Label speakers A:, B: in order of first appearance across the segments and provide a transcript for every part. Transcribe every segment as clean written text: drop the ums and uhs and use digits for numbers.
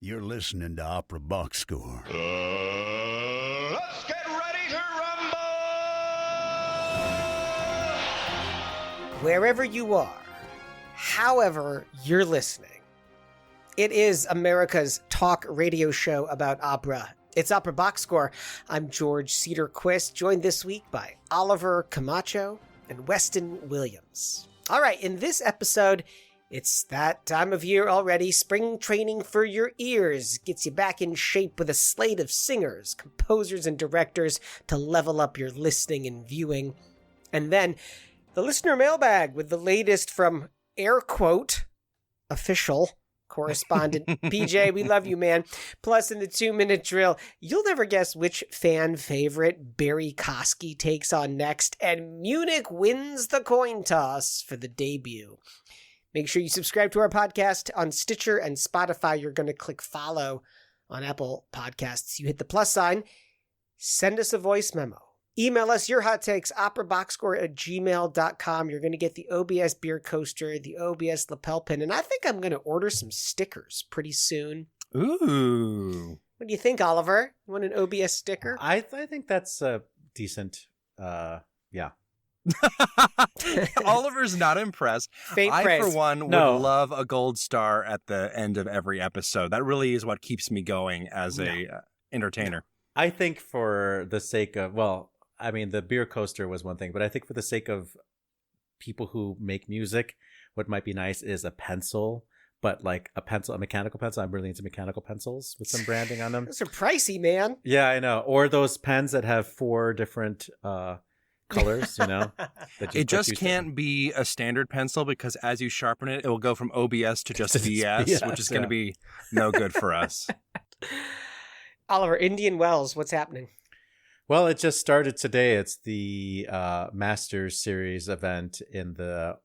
A: You're listening to Opera Box Score.
B: Let's get ready to rumble!
C: Wherever you are, however you're listening, it is America's talk radio show about opera. It's Opera Box Score. I'm George Cedar-Quist, joined this week by Oliver Camacho and Weston Williams. All right, in this episode, it's that time of year already. Spring training for your ears gets you back in shape with a slate of singers, composers, and directors to level up your listening and viewing. And then the listener mailbag with the latest from air quote official correspondent PJ. We love you, man. Plus, in the 2-minute drill, you'll never guess which fan favorite Barry Kosky takes on next, and Munich wins the coin toss for the debut. Make sure you subscribe to our podcast on Stitcher and Spotify. You're going to click follow on Apple Podcasts. You hit the plus sign. Send us a voice memo. Email us your hot takes, operaboxscore@gmail.com. You're going to get the OBS beer coaster, the OBS lapel pin, and I think I'm going to order some stickers pretty soon.
D: Ooh.
C: What do you think, Oliver? You want an OBS sticker?
E: I think that's decent. Yeah.
D: Oliver's not impressed.
C: Faint praise.
D: For one, would love a gold star at the end of every episode. That really is what keeps me going as a entertainer.
E: I think for the sake of, the beer coaster was one thing, but I think for the sake of people who make music, what might be nice is a pencil, but like a mechanical pencil. I'm really into mechanical pencils with some branding on them.
C: Those are pricey, man.
E: Yeah, I know. Or those pens that have 4 different colors,
D: It just can't be a standard pencil because as you sharpen it, it will go from OBS to just VS, which is going to be no good for us.
C: Oliver, Indian Wells, what's happening?
E: Well, it just started today. It's the Masters Series event in the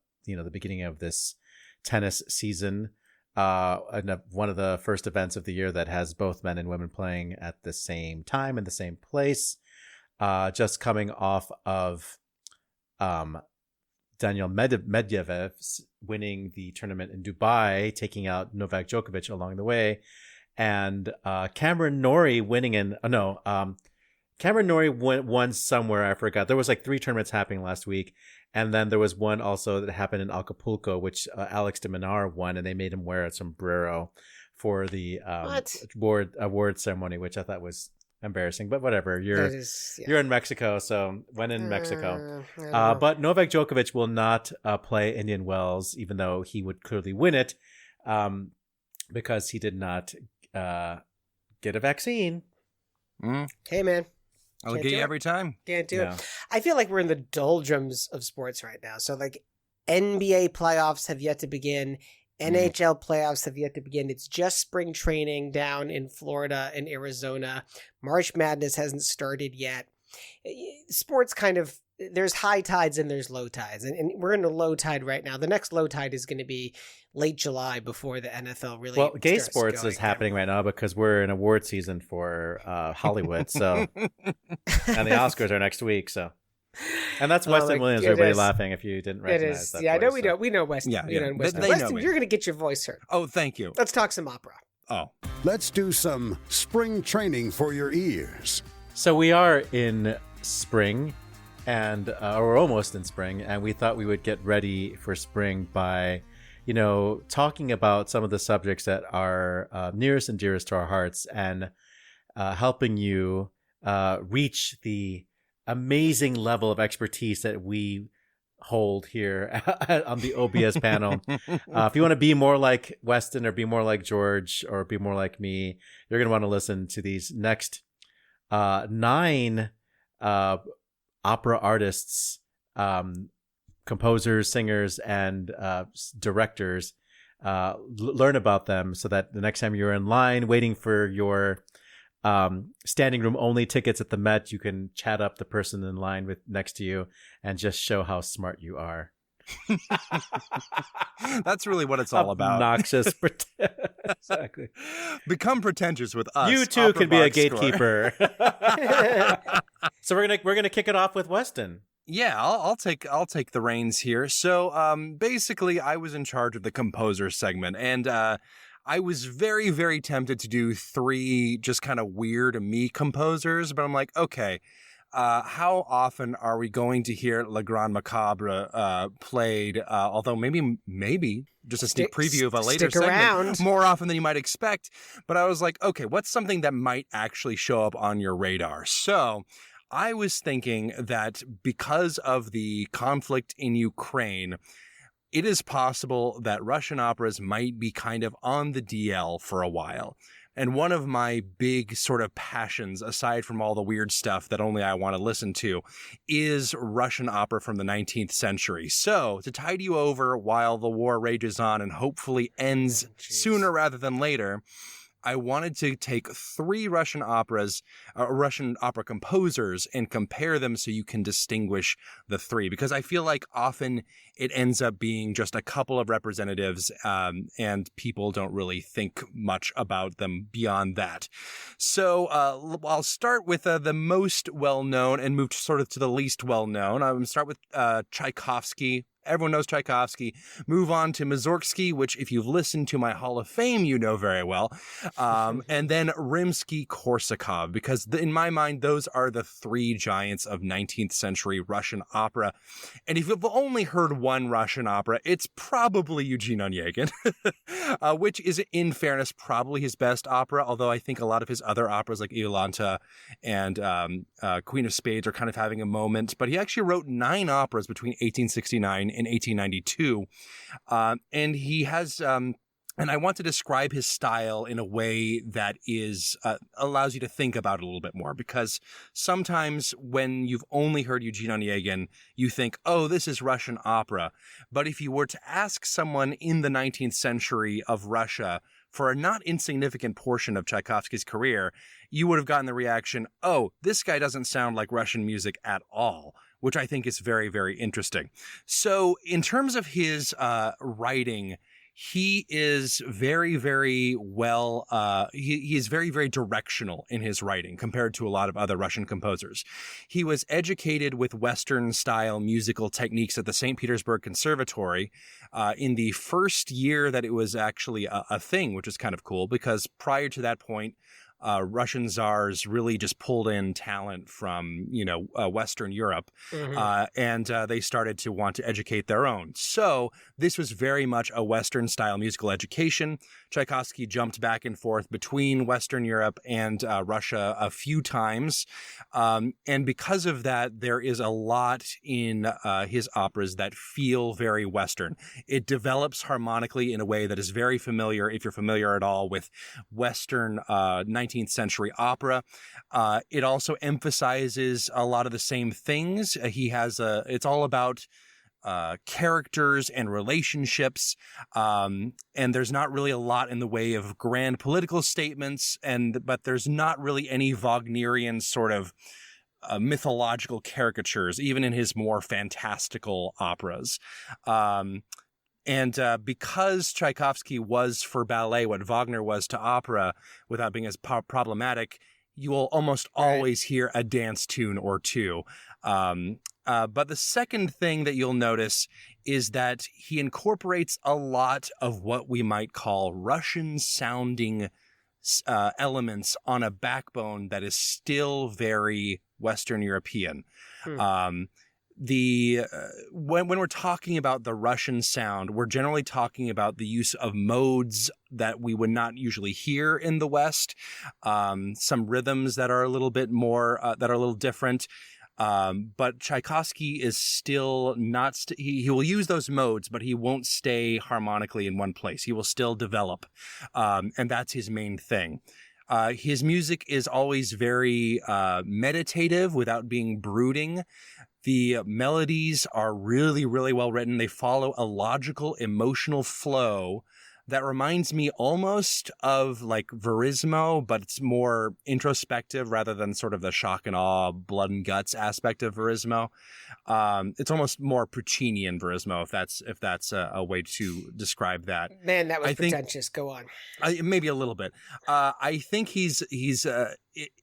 E: beginning of this tennis season. And one of the first events of the year that has both men and women playing at the same time in the same place. Just coming off of Daniil Medvedev winning the tournament in Dubai, taking out Novak Djokovic along the way, and Cameron Norrie winning Cameron Norrie won somewhere, I forgot. There was like 3 tournaments happening last week, and then there was one also that happened in Acapulco, which Alex de Minaur won, and they made him wear a sombrero for the award ceremony, which I thought was embarrassing, but whatever. You're in Mexico, so when in Mexico. But Novak Djokovic will not play Indian Wells, even though he would clearly win it, because he did not get a vaccine.
C: Hey, man.
D: I'll get you every time.
C: Can't do it. I feel like we're in the doldrums of sports right now. So like NBA playoffs have yet to begin. NHL playoffs have yet to begin. It's just spring training down in Florida and Arizona. March Madness hasn't started yet. Sports there's high tides and there's low tides. And we're in a low tide right now. The next low tide is going to be late July before the NFL really starts
E: gay sports
C: going
E: is happening right now because we're in award season for Hollywood. So, and the Oscars are next week. So. And that's Weston Williams. Everybody laughing if you didn't recognize that.
C: Yeah,
E: voice,
C: I know we know Weston.
D: Yeah.
C: Weston,
D: Weston,
C: you're going to get your voice heard.
D: Oh, thank you.
C: Let's talk some opera.
D: Oh.
A: Let's do some spring training for your ears.
E: So we are in spring, and we're almost in spring, and we thought we would get ready for spring by, talking about some of the subjects that are nearest and dearest to our hearts, and helping you reach the amazing level of expertise that we hold here on the OBS panel. If you want to be more like Weston or be more like George or be more like me, you're going to want to listen to these next 9 opera artists, composers, singers, and directors. Learn about them so that the next time you're in line waiting for your standing room only tickets at the Met, you can chat up the person in line next to you and just show how smart you are.
D: That's really what it's all about.
E: Obnoxious. Exactly.
D: Become pretentious with us.
E: You too can be a gatekeeper. So we're gonna kick it off with Weston.
D: Yeah, I'll take the reins here. So basically, I was in charge of the composer segment, and I was very, very tempted to do 3 just kind of weird me composers, but I'm like, okay, how often are we going to hear Le Grand Macabre played? Although maybe just a sneak preview of a later segment, more often than you might expect. But I was like, okay, what's something that might actually show up on your radar? So I was thinking that because of the conflict in Ukraine, it is possible that Russian operas might be kind of on the DL for a while. And one of my big sort of passions, aside from all the weird stuff that only I want to listen to, is Russian opera from the 19th century. So to tide you over while the war rages on and hopefully ends sooner rather than later, I wanted to take 3 Russian opera composers and compare them so you can distinguish the 3, because I feel like often it ends up being just a couple of representatives and people don't really think much about them beyond that. So I'll start with the most well-known and move sort of to the least well-known. I'm going to start with Tchaikovsky. Everyone knows Tchaikovsky. Move on to Mussorgsky, which if you've listened to my Hall of Fame, you know very well. And then Rimsky-Korsakov, because in my mind, those are the 3 giants of 19th century Russian opera. And if you've only heard one Russian opera, it's probably Eugene Onegin, which is, in fairness, probably his best opera, although I think a lot of his other operas like Iolanta and Queen of Spades are kind of having a moment. But he actually wrote 9 operas between 1869 and 1892. And he has, and I want to describe his style in a way that is, allows you to think about it a little bit more, because sometimes when you've only heard Eugene Onegin, you think, oh, this is Russian opera. But if you were to ask someone in the 19th century of Russia for a not insignificant portion of Tchaikovsky's career, you would have gotten the reaction, oh, this guy doesn't sound like Russian music at all, which I think is very, very interesting. So in terms of his writing, he is very, very well, he is very, very directional in his writing compared to a lot of other Russian composers. He was educated with Western-style musical techniques at the St. Petersburg Conservatory in the first year that it was actually a thing, which is kind of cool, because prior to that point, Russian czars really just pulled in talent from, Western Europe, and they started to want to educate their own. So this was very much a Western-style musical education. Tchaikovsky jumped back and forth between Western Europe and Russia a few times, and because of that, there is a lot in his operas that feel very Western. It develops harmonically in a way that is very familiar, if you're familiar at all, with Western 19th century opera. It also emphasizes a lot of the same things. It's all about characters and relationships, and there's not really a lot in the way of grand political statements, but there's not really any Wagnerian sort of mythological caricatures, even in his more fantastical operas. And because Tchaikovsky was for ballet what Wagner was to opera, without being as problematic, you will almost always hear a dance tune or two. But the second thing that you'll notice is that he incorporates a lot of what we might call Russian-sounding elements on a backbone that is still very Western European. When we're talking about the Russian sound, we're generally talking about the use of modes that we would not usually hear in the West, some rhythms that are a little bit more, that are a little different. But Tchaikovsky is still not, he will use those modes, but he won't stay harmonically in one place. He will still develop. And that's his main thing. His music is always very meditative without being brooding. The melodies are really, really well written. They follow a logical, emotional flow that reminds me almost of like Verismo, but it's more introspective rather than sort of the shock and awe, blood and guts aspect of Verismo. It's almost more Puccinian Verismo, if that's a way to describe that.
C: Man, that was pretentious. Go on.
D: Maybe a little bit. I think he's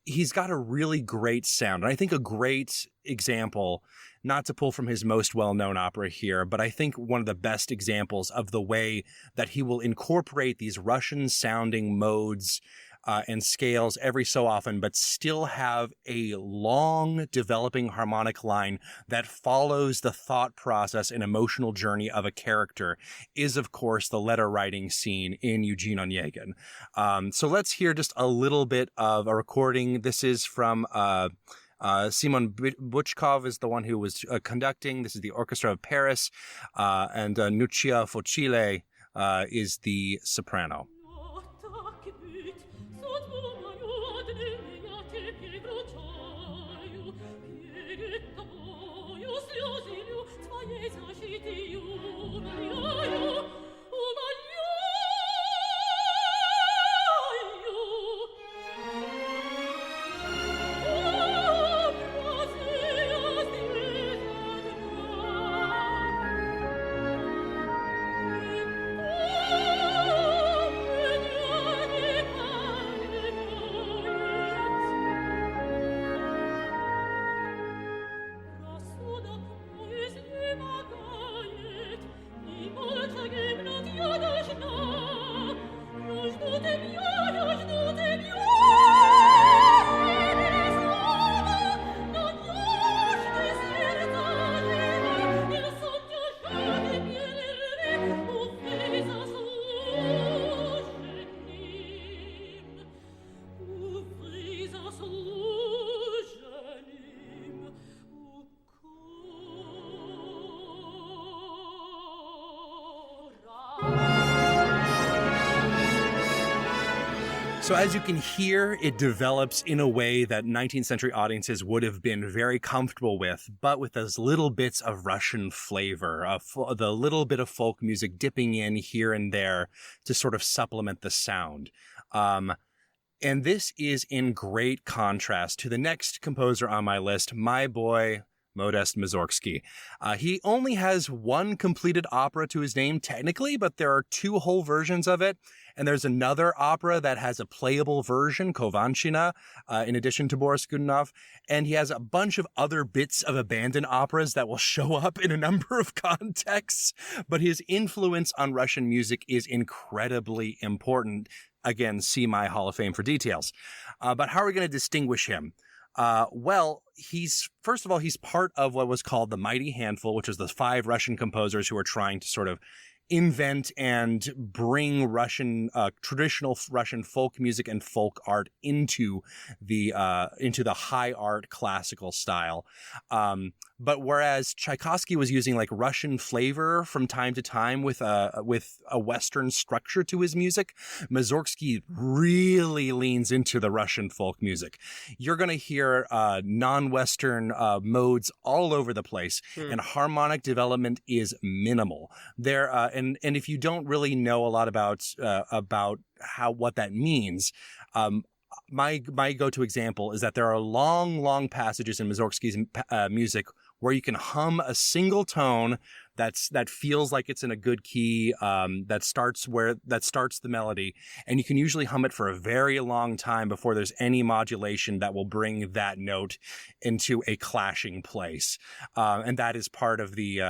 D: he's got a really great sound. And I think a great example, not to pull from his most well-known opera here, but I think one of the best examples of the way that he will incorporate these Russian-sounding modes and scales every so often, but still have a long developing harmonic line that follows the thought process and emotional journey of a character is, of course, the letter writing scene in Eugene Onegin. So let's hear just a little bit of a recording. This is from Simon Buchkov is the one who was conducting. This is the Orchestra of Paris, and Nuccia Focile is the soprano. So as you can hear, it develops in a way that 19th century audiences would have been very comfortable with, but with those little bits of Russian flavor, the little bit of folk music dipping in here and there to sort of supplement the sound. And this is in great contrast to the next composer on my list, my boy, Modest Mussorgsky. He only has one completed opera to his name, technically, but there are two whole versions of it. And there's another opera that has a playable version, Kovanchina, in addition to Boris Godunov. And he has a bunch of other bits of abandoned operas that will show up in a number of contexts. But his influence on Russian music is incredibly important. Again, see my Hall of Fame for details. But how are we going to distinguish him? Well, he's part of what was called the Mighty Handful, which is the 5 Russian composers who are trying to sort of invent and bring traditional Russian folk music and folk art into the high art classical style. But whereas Tchaikovsky was using like Russian flavor from time to time with a Western structure to his music, Mussorgsky really leans into the Russian folk music. You're going to hear non-Western modes all over the place, and harmonic development is minimal. And if you don't really know a lot about what that means, my go-to example is that there are long passages in Mussorgsky's music where you can hum a single tone that feels like it's in a good key, that starts the melody, and you can usually hum it for a very long time before there's any modulation that will bring that note into a clashing place. And that is part of the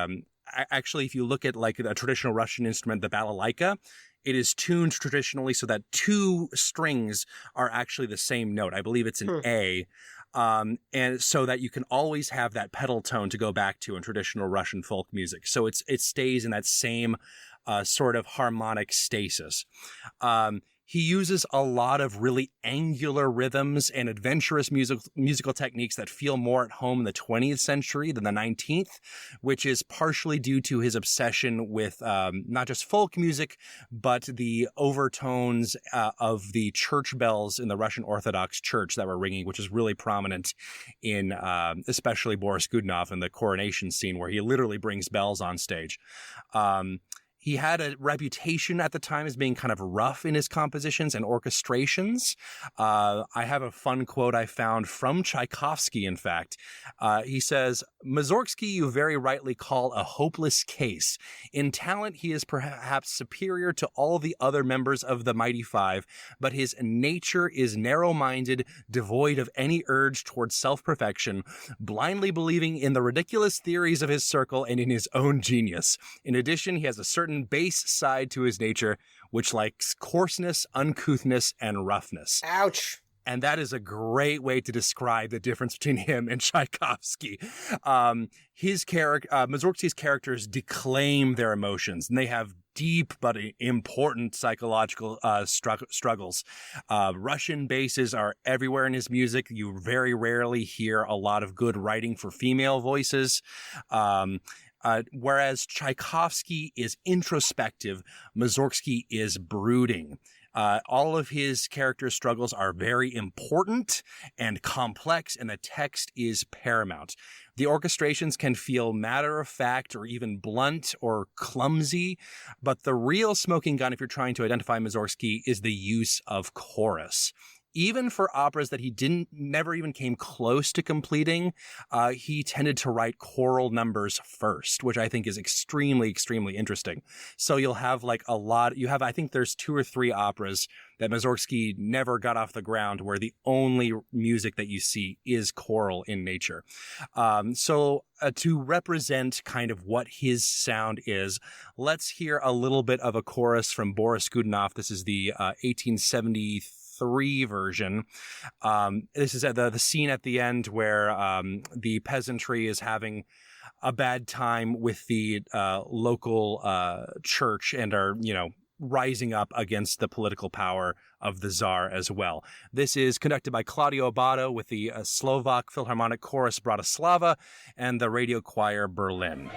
D: actually, if you look at like a traditional Russian instrument, the balalaika, it is tuned traditionally so that 2 strings are actually the same note. I believe it's an A. And so that you can always have that pedal tone to go back to in traditional Russian folk music. So it stays in that same sort of harmonic stasis. He uses a lot of really angular rhythms and adventurous musical techniques that feel more at home in the 20th century than the 19th, which is partially due to his obsession with not just folk music, but the overtones of the church bells in the Russian Orthodox Church that were ringing, which is really prominent in especially Boris Godunov in the coronation scene, where he literally brings bells on stage. He had a reputation at the time as being kind of rough in his compositions and orchestrations. I have a fun quote I found from Tchaikovsky, in fact. He says, Mussorgsky you very rightly call a hopeless case. In talent, he is perhaps superior to all the other members of the Mighty Five, but his nature is narrow-minded, devoid of any urge towards self-perfection, blindly believing in the ridiculous theories of his circle and in his own genius. In addition, he has a certain base side to his nature, which likes coarseness, uncouthness, and roughness.
C: Ouch.
D: And that is a great way to describe the difference between him and Tchaikovsky. Mussorgsky's characters declaim their emotions, and they have deep but important psychological struggles. Russian basses are everywhere in his music. You very rarely hear a lot of good writing for female voices. Whereas Tchaikovsky is introspective, Mussorgsky is brooding. All of his character struggles are very important and complex, and the text is paramount. The orchestrations can feel matter-of-fact or even blunt or clumsy, but the real smoking gun, if you're trying to identify Mussorgsky, is the use of chorus. Even for operas that he never even came close to completing, he tended to write choral numbers first, which I think is extremely, extremely interesting. So you'll have I think there's 2 or 3 operas that Mussorgsky never got off the ground where the only music that you see is choral in nature. So to represent kind of what his sound is, let's hear a little bit of a chorus from Boris Godunov. This is the 1873 version. This is the scene at the end where the peasantry is having a bad time with the local church and are, rising up against the political power of the Tsar as well. This is conducted by Claudio Abbado with the Slovak Philharmonic Chorus Bratislava and the Radio Choir Berlin.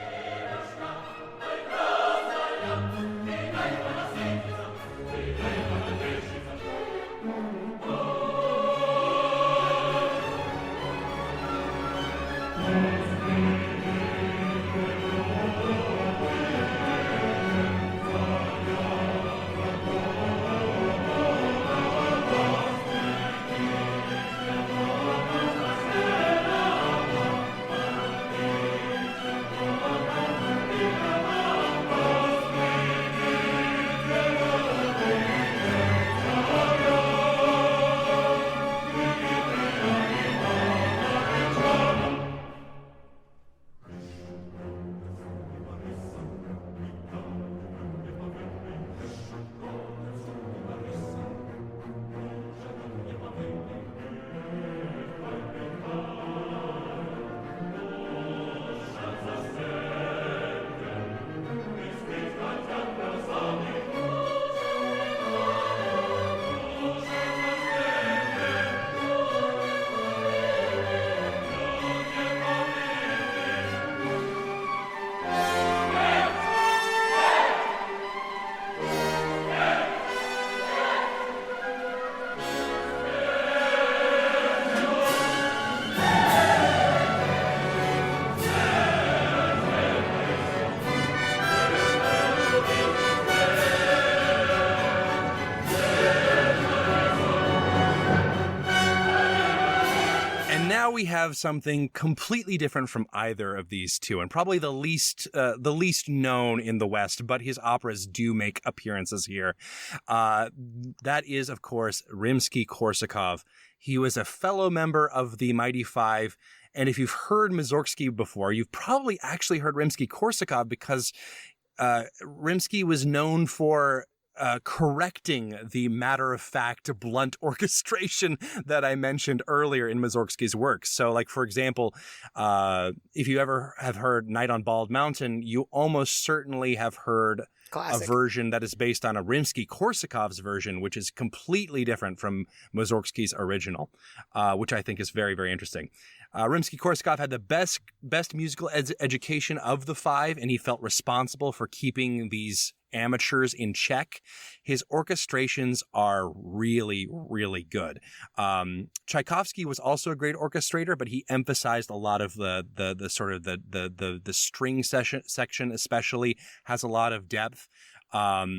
D: We have something completely different from either of these two, and probably the least known in the West, but his operas do make appearances here. That is, of course, Rimsky-Korsakov. He was a fellow member of the Mighty Five, and if you've heard Mussorgsky before, you've probably actually heard Rimsky-Korsakov because Rimsky was known for correcting the matter-of-fact, blunt orchestration that I mentioned earlier in Mussorgsky's work. So, like, for example, if you ever have heard Night on Bald Mountain, you almost certainly have heard
C: Classic.
D: A version that is based on a Rimsky-Korsakov's version, which is completely different from Mussorgsky's original, which I think is very, very interesting. Rimsky-Korsakov had the best musical education of the five, and he felt responsible for keeping these amateurs in check. His orchestrations are really, really good. Tchaikovsky was also a great orchestrator, but he emphasized a lot of the sort of the string section especially has a lot of depth. But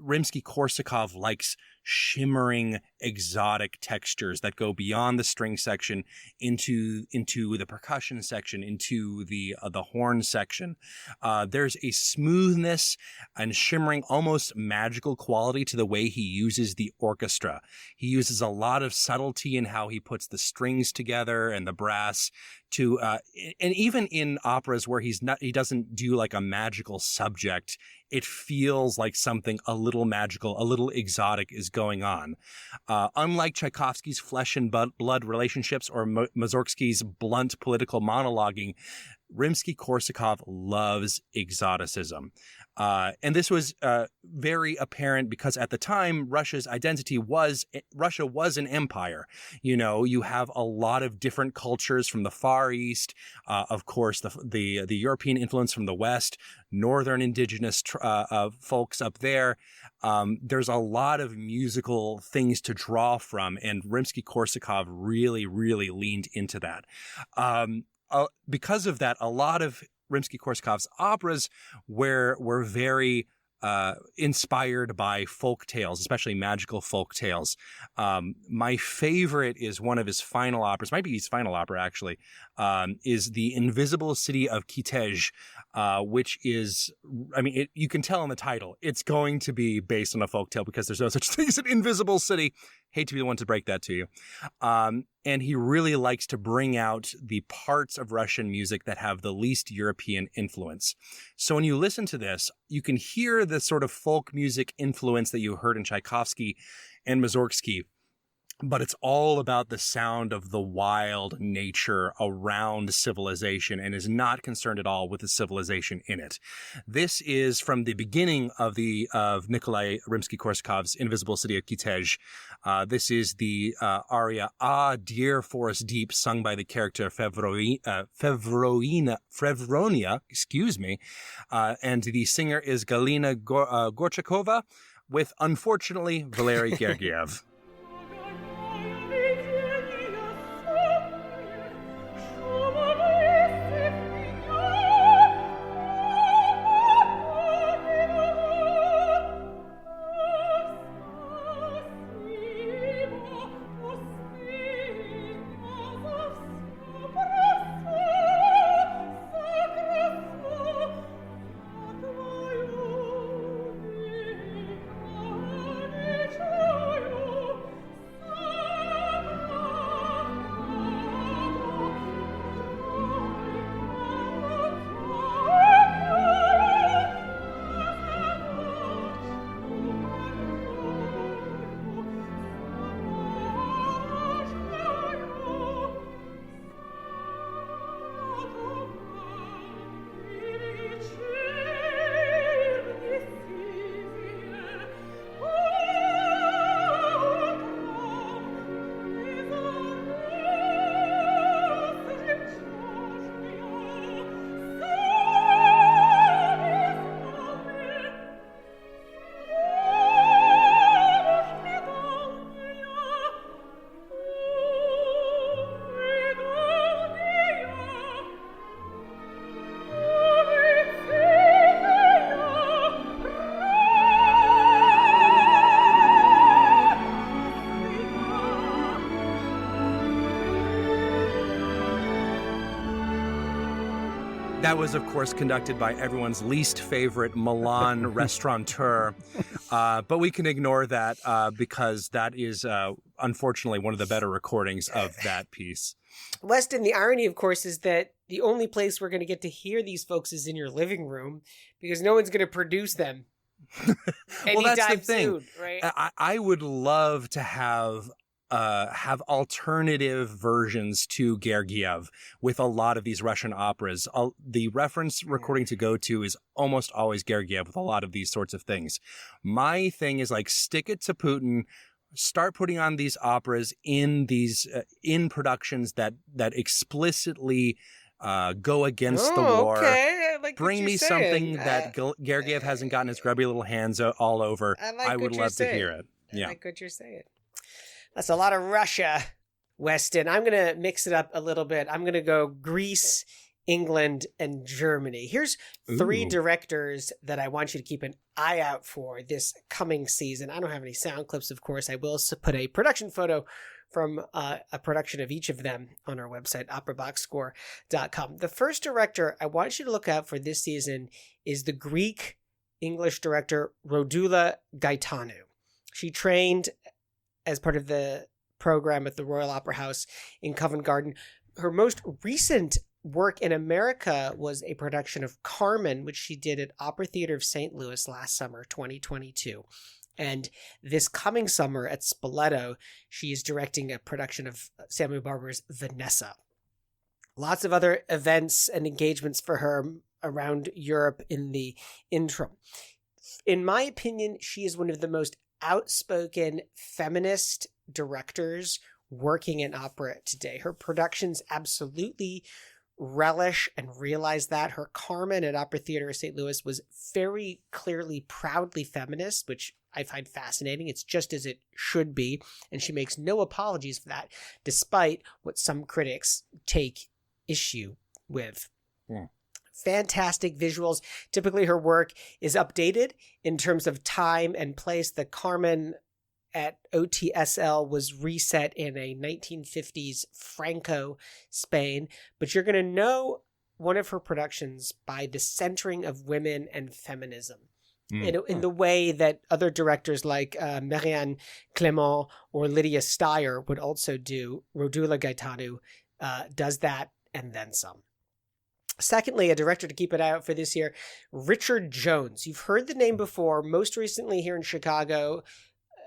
D: Rimsky-Korsakov likes shimmering, exotic textures that go beyond the string section into the percussion section, into the horn section. There's a smoothness and shimmering, almost magical quality to the way he uses the orchestra. He uses a lot of subtlety in how he puts the strings together and the brass to, and even in operas where he doesn't do like a magical subject, it feels like something a little magical, a little exotic is going on. Unlike Tchaikovsky's flesh and blood relationships or Mussorgsky's blunt political monologuing, Rimsky-Korsakov loves exoticism. And this was very apparent because at the time, Russia was an empire. You know, you have a lot of different cultures from the Far East, of course, the European influence from the West, northern indigenous folks up there. There's a lot of musical things to draw from, and Rimsky-Korsakov really, really leaned into that. Because of that, a lot of Rimsky-Korsakov's operas were very inspired by folk tales, especially magical folk tales. My favorite is one of his final operas, might be his final opera actually, is The Invisible City of Kitej, which is, I mean, you can tell in the title, it's going to be based on a folk tale because there's no such thing as an invisible city. Hate to be the one to break that to you. And he really likes to bring out the parts of Russian music that have the least European influence. So when you listen to this, you can hear the sort of folk music influence that you heard in Tchaikovsky and Mussorgsky, but it's all about the sound of the wild nature around civilization and is not concerned at all with the civilization in it. This is from the beginning of Nikolai Rimsky-Korsakov's Invisible City of Kitej. This is the aria "Ah, Dear Forest Deep," sung by the character Fevronia, and the singer is Galina Gorchakova, with, unfortunately, Valery Gergiev. That was, of course, conducted by everyone's least favorite Milan restaurateur. But we can ignore that because that is, unfortunately, one of the better recordings of that piece.
C: Weston, the irony, of course, is that the only place we're going to get to hear these folks is in your living room because no one's going to produce them.
D: Well, that's the thing.
C: Soon, right?
D: I would love to have alternative versions to Gergiev with a lot of these Russian operas. The reference recording to go to is almost always Gergiev with a lot of these sorts of things. My thing is like, stick it to Putin, start putting on these operas in these in productions that explicitly go against the war.
C: Okay. I like
D: Bring
C: what
D: me
C: you're
D: something
C: saying.
D: that Gergiev hasn't gotten his grubby little hands all over. I would love to hear it.
C: I like what you're saying. That's a lot of Russia, Weston. I'm going to mix it up a little bit. I'm going to go Greece, England, and Germany. Here's 3 directors that I want you to keep an eye out for this coming season. I don't have any sound clips, of course. I will put a production photo from a production of each of them on our website, operaboxscore.com. The first director I want you to look out for this season is the Greek-English director Rodula Gaetanu. She trained as part of the program at the Royal Opera House in Covent Garden. Her most recent work in America was a production of Carmen, which she did at Opera Theater of St. Louis last summer, 2022. And this coming summer at Spoleto, she is directing a production of Samuel Barber's Vanessa. Lots of other events and engagements for her around Europe in the interim. In my opinion, she is one of the most outspoken feminist directors working in opera today. Her productions absolutely relish and realize that. Her Carmen at Opera Theater of St. Louis was very clearly, proudly feminist, which I find fascinating. It's just as it should be, and she makes no apologies for that, despite what some critics take issue with.
D: Yeah.
C: Fantastic visuals. Typically her work is updated in terms of time and place. The Carmen at OTSL was reset in a 1950s Franco Spain, but you're going to know one of her productions by the centering of women and feminism in the way that other directors like Marianne Clément or Lydia Steyer would also do. Rodula Gaetanu does that and then some. Secondly, a director to keep an eye out for this year, Richard Jones. You've heard the name before, most recently here in Chicago,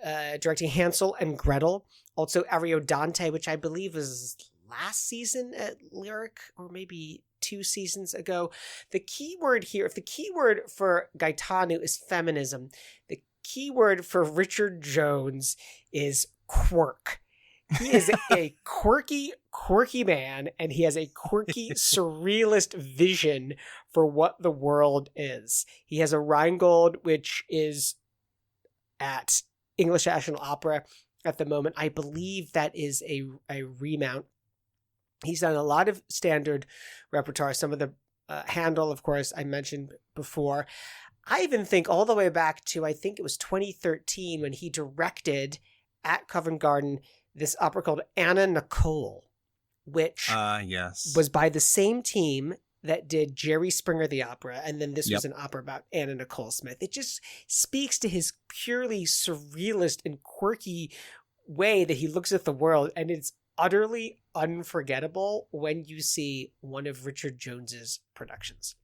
C: directing Hansel and Gretel. Also Ariodante, which I believe was last season at Lyric, or maybe 2 seasons ago. The key word here, if the key word for Gaetanu is feminism, the key word for Richard Jones is quirk. He is a quirky man, and he has a quirky, surrealist vision for what the world is. He has a Rheingold, which is at English National Opera at the moment. I believe that is a remount. He's done a lot of standard repertoire. Some of the Handel, of course, I mentioned before. I even think all the way back to, I think it was 2013 when he directed at Covent Garden this opera called Anna Nicole, which was by the same team that did Jerry Springer the Opera, and then this was an opera about Anna Nicole Smith. It just speaks to his purely surrealist and quirky way that he looks at the world, and it's utterly unforgettable when you see one of Richard Jones's productions.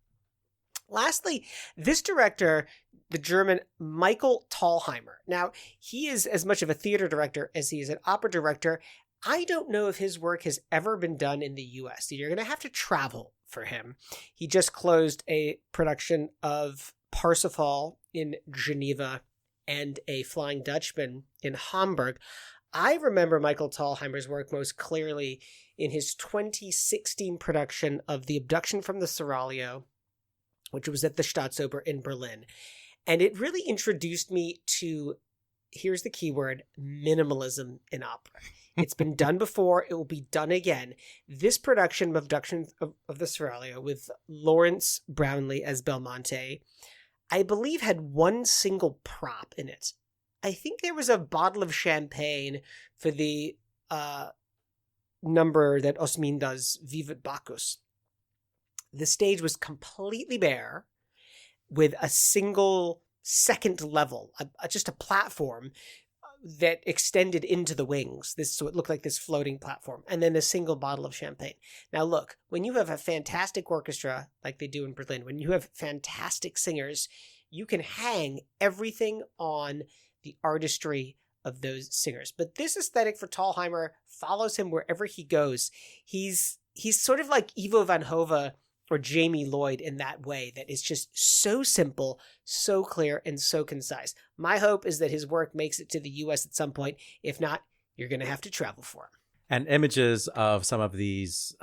C: Lastly, this director, the German Michael Thalheimer. Now, he is as much of a theater director as he is an opera director. I don't know if his work has ever been done in the U.S. You're going to have to travel for him. He just closed a production of Parsifal in Geneva and a Flying Dutchman in Hamburg. I remember Michael Thalheimer's work most clearly in his 2016 production of The Abduction from the Seraglio, which was at the Staatsoper in Berlin. And it really introduced me to, here's the key word, minimalism in opera. It's been done before. It will be done again. This production of Abduction of the Seraglio with Lawrence Brownlee as Belmonte, I believe had one single prop in it. I think there was a bottle of champagne for the number that Osmin does, Vivat Bacchus. The stage was completely bare with a single second level, just a platform that extended into the wings. So it looked like this floating platform, and then a single bottle of champagne. Now look, when you have a fantastic orchestra like they do in Berlin, when you have fantastic singers, you can hang everything on the artistry of those singers. But this aesthetic for Thalheimer follows him wherever he goes. He's sort of like Ivo van Hove or Jamie Lloyd in that way that is just so simple, so clear, and so concise. My hope is that his work makes it to the U.S. at some point. If not, you're going to have to travel for him.
E: And images of some of these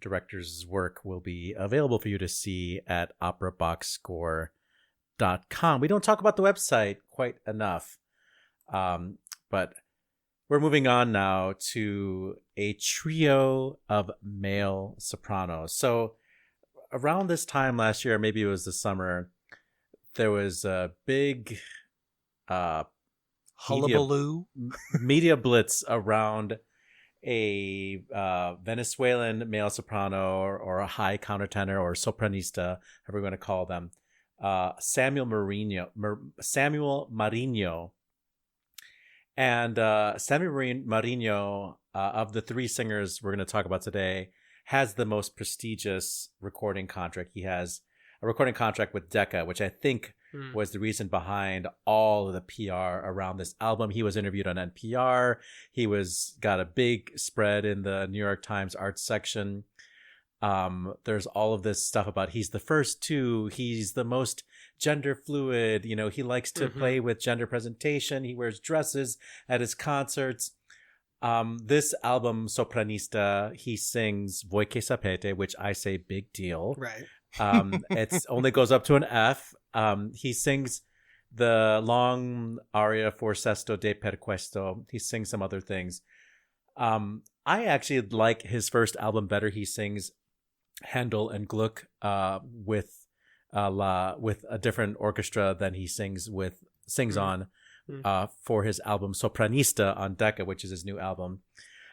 E: directors' work will be available for you to see at operaboxscore.com. We don't talk about the website quite enough, but we're moving on now to a trio of male sopranos. So around this time last year, maybe it was the summer, there was a big
D: Hullabaloo?
E: media blitz around a Venezuelan male soprano or a high countertenor or sopranista, however you want to call them, Samuel Marino. And Samuel Marino, of the three singers we're going to talk about today, has the most prestigious recording contract. He has a recording contract with Decca, which I think was the reason behind all of the PR around this album. He was interviewed on NPR. He got a big spread in the New York Times arts section. There's all of this stuff about he's the first to, he's the most gender fluid, he likes to play with gender presentation. He wears dresses at his concerts. This album, Sopranista, he sings Voi che sapete, which I say big deal.
C: Right.
E: It's only goes up to an F. He sings the long aria for Sesto de per questo. He sings some other things. I actually like his first album better. He sings Handel and Gluck with a different orchestra than he sings on for his album Sopranista on Decca, which is his new album.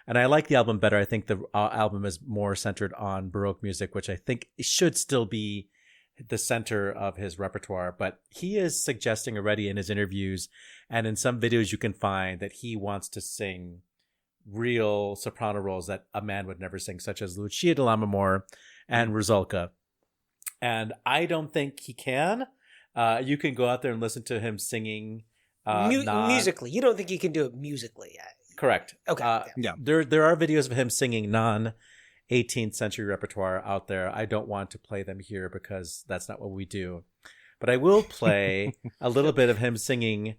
E: And I like the album better. I think the album is more centered on Baroque music, which I think should still be the center of his repertoire. But he is suggesting already in his interviews and in some videos you can find that he wants to sing real soprano roles that a man would never sing, such as Lucia de Lammermoor and Rusalka. And I don't think he can. You can go out there and listen to him singing
C: musically. You don't think you can do it musically yet?
E: Correct.
C: Okay.
D: Yeah.
E: There are videos of him singing non-18th century repertoire out there. I don't want to play them here because that's not what we do. But I will play a little bit of him singing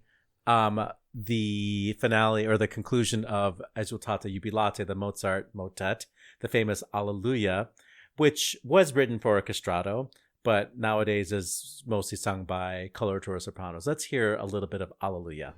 E: the finale or the conclusion of Esultate Jubilate, the Mozart motet, the famous Alleluia, which was written for orchestrato, but nowadays is mostly sung by coloratura sopranos. Let's hear a little bit of Alleluia.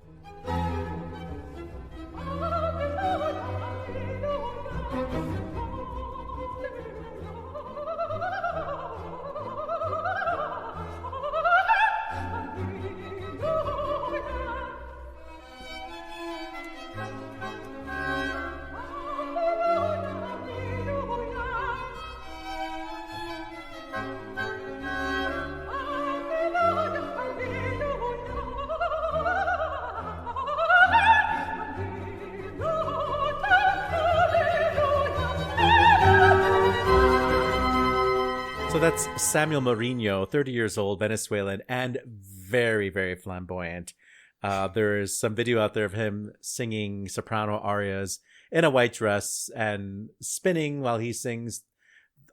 E: So that's Samuel Marino, 30 years old, Venezuelan, and very, very flamboyant. There is some video out there of him singing soprano arias in a white dress and spinning while he sings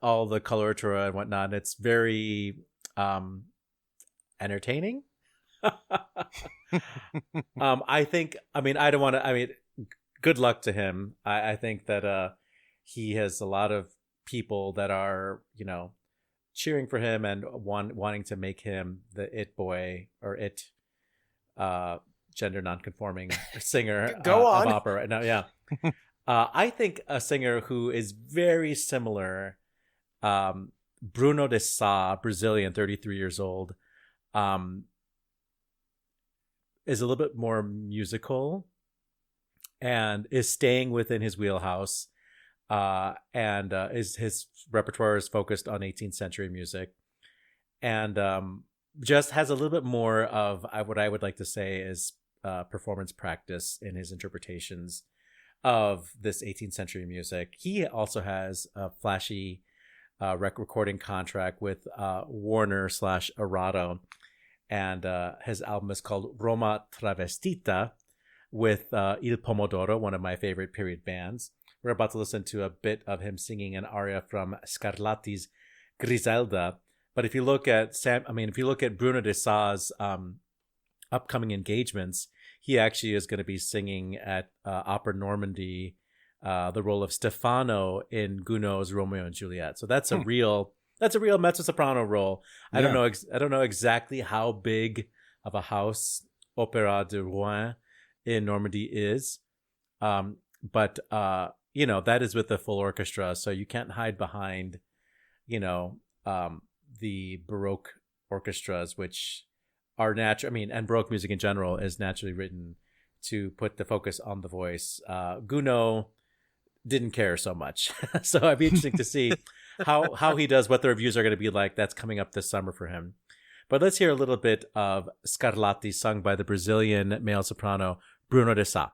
E: all the coloratura and whatnot. It's very entertaining. Good luck to him. I think that he has a lot of people that are, cheering for him and wanting to make him the it boy or it gender nonconforming singer
C: Go on.
E: of opera right now. Yeah. I think a singer who is very similar, Bruno de Sá, Brazilian, 33 years old, is a little bit more musical and is staying within his wheelhouse. His repertoire is focused on 18th century music, and just has a little bit more of what I would like to say is performance practice in his interpretations of this 18th century music. He also has a flashy recording contract with Warner / Arato, and his album is called Roma Travestita with Il Pomodoro, one of my favorite period bands. We're about to listen to a bit of him singing an aria from Scarlatti's Griselda. But if you look at Bruno de Sa's upcoming engagements, he actually is going to be singing at Opera Normandy the role of Stefano in Gounod's Romeo and Juliet. So that's a real mezzo soprano role. I don't know exactly how big of a house Opéra de Rouen in Normandy is, but that is with the full orchestra, so you can't hide behind the Baroque orchestras, which are natural. And Baroque music in general is naturally written to put the focus on the voice. Gounod didn't care so much, so it'd be interesting to see how he does, what the reviews are going to be like. That's coming up this summer for him. But let's hear a little bit of Scarlatti sung by the Brazilian male soprano Bruno de Sa.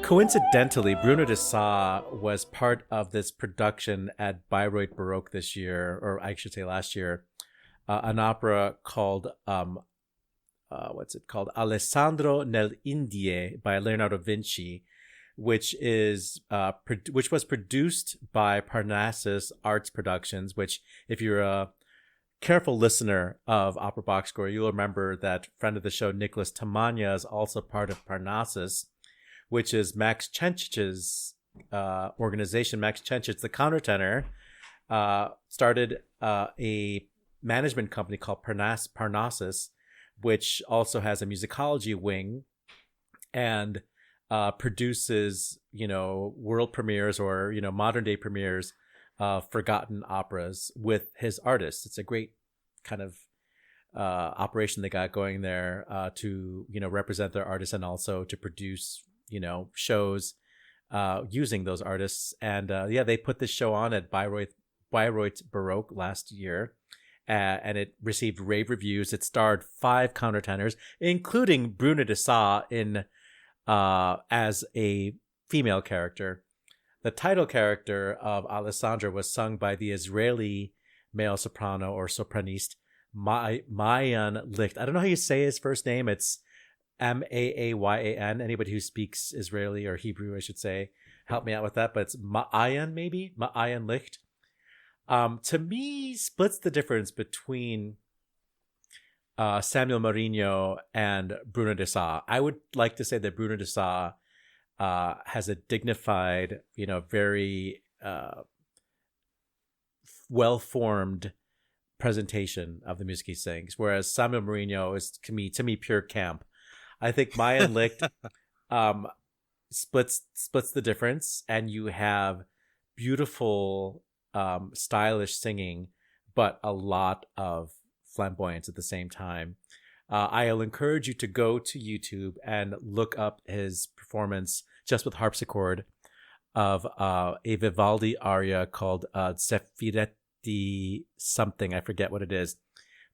E: Coincidentally, Bruno de Sa was part of this production at Bayreuth Baroque this year, or I should say last year, an opera called Alessandro nell'Indie by Leonardo Vinci, which was produced by Parnassus Arts Productions. Which, if you're a careful listener of Opera Box Score, you'll remember that friend of the show Nicholas Tamagna is also part of Parnassus, which is Max Chenchich's organization. Max Chenchich, the countertenor, started a management company called Parnassus, which also has a musicology wing and produces, world premieres or, modern day premieres of forgotten operas with his artists. It's a great kind of operation they got going there to, represent their artists and also to produce shows using those artists. And they put this show on at Bayreuth Baroque last year, and it received rave reviews. It starred 5 countertenors, including Bruno de Sa in as a female character. The title character of Alessandra was sung by the Israeli male soprano or sopraniste Maayan Licht. I don't know how you say his first name. It's Maayan. Anybody who speaks Israeli or Hebrew, I should say, help me out with that. But it's Maayan Licht. To me, splits the difference between Samuel Marinho and Bruno de Sa. I would like to say that Bruno de Sa has a dignified, very well-formed presentation of the music he sings, whereas Samuel Marinho is to me pure camp. I think Maayan Licht splits the difference, and you have beautiful, stylish singing, but a lot of flamboyance at the same time. I'll encourage you to go to YouTube and look up his performance just with harpsichord of a Vivaldi aria called Zeffiretti something. I forget what it is,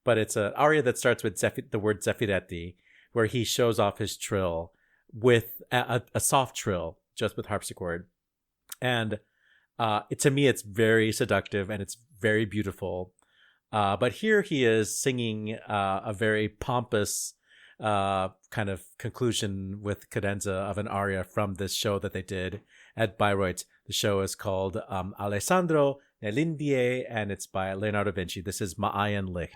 E: but it's an aria that starts with the word Zeffiretti, where he shows off his trill with a soft trill just with harpsichord. And to me, it's very seductive and it's very beautiful. But here he is singing a very pompous kind of conclusion with cadenza of an aria from this show that they did at Bayreuth. The show is called Alessandro nell'Indie, and it's by Leonardo Vinci. This is Maayan Licht.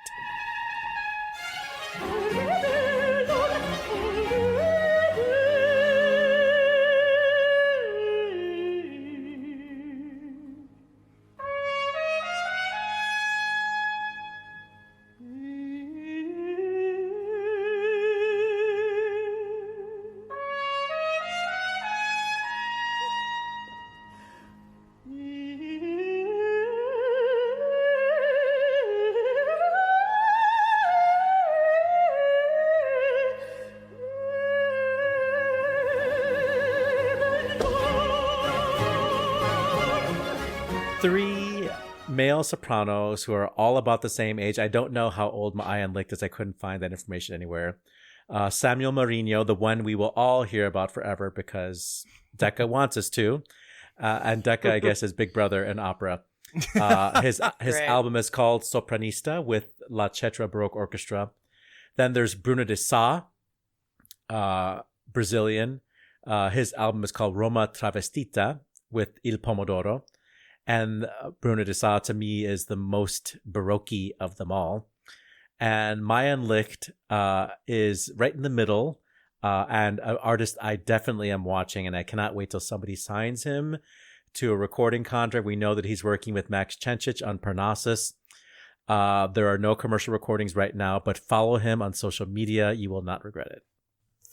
E: three male sopranos who are all about the same age. I don't know how old Maayan Licht is. I couldn't find that information anywhere. Samuel Marino, the one we will all hear about forever because Decca wants us to. And Decca, I guess, is Big Brother in opera. His album is called Sopranista with La Cetra Baroque Orchestra. Then there's Bruno de Sá, Brazilian. His album is called Roma Travestita with Il Pomodoro. And Bruno de Sá, to me, is the most Baroque of them all. And Maayan Licht is right in the middle, and an artist I definitely am watching, and I cannot wait till somebody signs him to a recording contract. We know that he's working with Max Cencic on Parnassus. There are no commercial recordings right now, but follow him on social media. You will not regret it.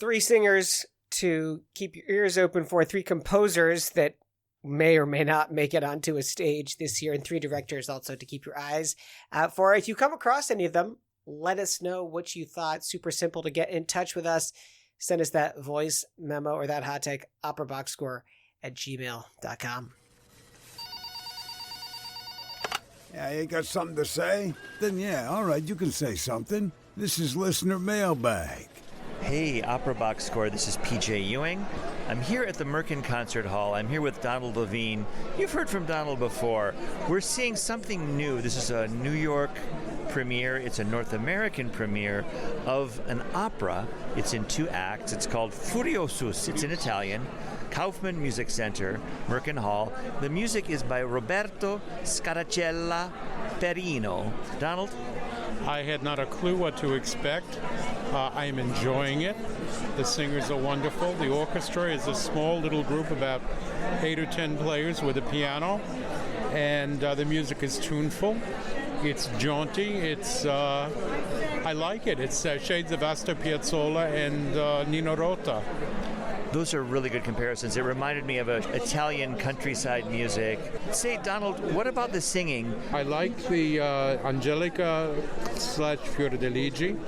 C: 3 singers to keep your ears open for, 3 composers that may or may not make it onto a stage this year, and 3 directors also to keep your eyes out for. If you come across any of them, let us know what you thought. Super simple to get in touch with us. Send us that voice memo or that hot take, operaboxscore@gmail.com.
A: Yeah, you got something to say? Then yeah, all right, you can say something. This is Listener Mailbag.
F: Hey, Opera Box Score, this is PJ Ewing. I'm here at the Merkin Concert Hall. I'm here with Donald Levine. You've heard from Donald before. We're seeing something new. This is a New York premiere. It's a North American premiere of an opera. It's in 2 acts. It's called Furiosus. It's in Italian. Kaufman Music Center, Merkin Hall. The music is by Roberto Scaracella Perino. Donald?
G: I had not a clue what to expect. I am enjoying it. The singers are wonderful. The orchestra is a small little group, about 8 or 10 players with a piano. And the music is tuneful. It's jaunty. It's I like it. It's shades of Astor Piazzolla and Nino Rota.
F: Those are really good comparisons. It reminded me of Italian countryside music. Say, Donald, what about the singing?
G: I like the Angelica / Fiordiligi,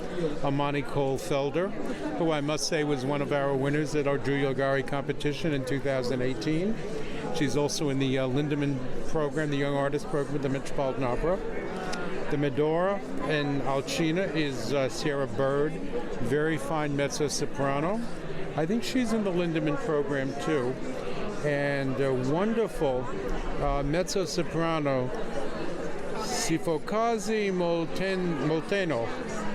G: Amani Cole-Felder, who I must say was one of our winners at our Giulio Gari competition in 2018. She's also in the Lindemann program, the Young Artist program at the Metropolitan Opera. The Medora and Alcina is Sierra Bird, very fine mezzo-soprano. I think she's in the Lindemann program too. And a wonderful mezzo-soprano, Sifokazi Molteno,